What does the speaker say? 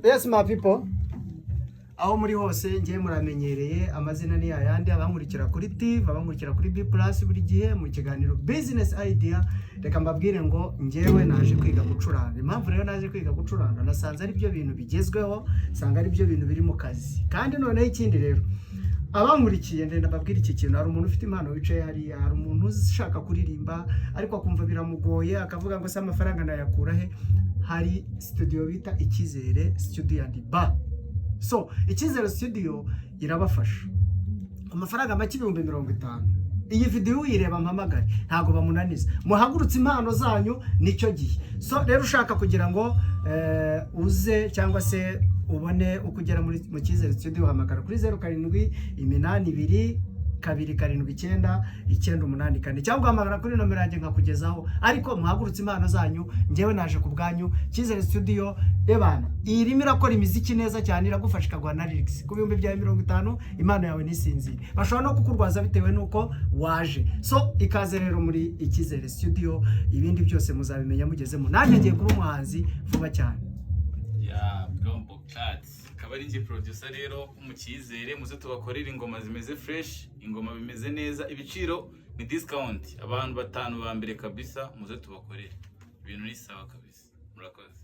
Yes my people, aho muri hose ngiye muramenyereye amazina ni yayandi abankurikira kuri TV, abankurikira kuri B+ buri gihe mu kiganiro business idea. Reka mbabwire ngo ngewe naje kwiga gucuranga. Impamvu rero naje kwiga gucuranga nasanze ari byo bintu bigezweho, sanga ari byo bintu biri mu kazi. Kandi noneho ikindi rero abankurikiye ndenda babwira iki kintu, hari umuntu ufite impano wicaye hariya, hari umuntu ushaka kuririmba ariko akumva biramugoye akavuga ngo se amafaranga nayakura he. Hari studio bita Icyizere Studio and Bar. So Icyizere Studio irabafasha amafaranga make 50,000. Iyi video uyireba mpamagare ntago bamunaniza, muhagurutse impano zanyu nicyo gihe. So rero ushaka kugira ngo uze cyangwa se ubone ukugera mu Cyizere Studio hamagara kuri 0782 279 984 cyangwa hamagara kuri nomero yanjye nkakugezaho. Ariko muhagurutse impano zanyu, ngewe naje ku bwanyu. Cyizere Studio ebana irimo irakora imiziki neza cyane, iragufasha ikagwa na lyrics ku 50,000. Impano yawe nisinzire, bashobora no kukurwaza bitewe nuko waje. So ikaze rero muri Icyizere Studio, ibindi byose muzabimenya mugezemo. Nanjye ngiye kuba umuhanzi vuba cyane. Ya Brombo Cats kabari nje producer rero mu Cyizere, muze tubakorera ingoma zimeze fresh, ingoma bimeze neza, ibiciro ni discount. Abantu batanu ba mbere kabisa muze tubakorera ibintu ni sawa kabisa. Murakoze.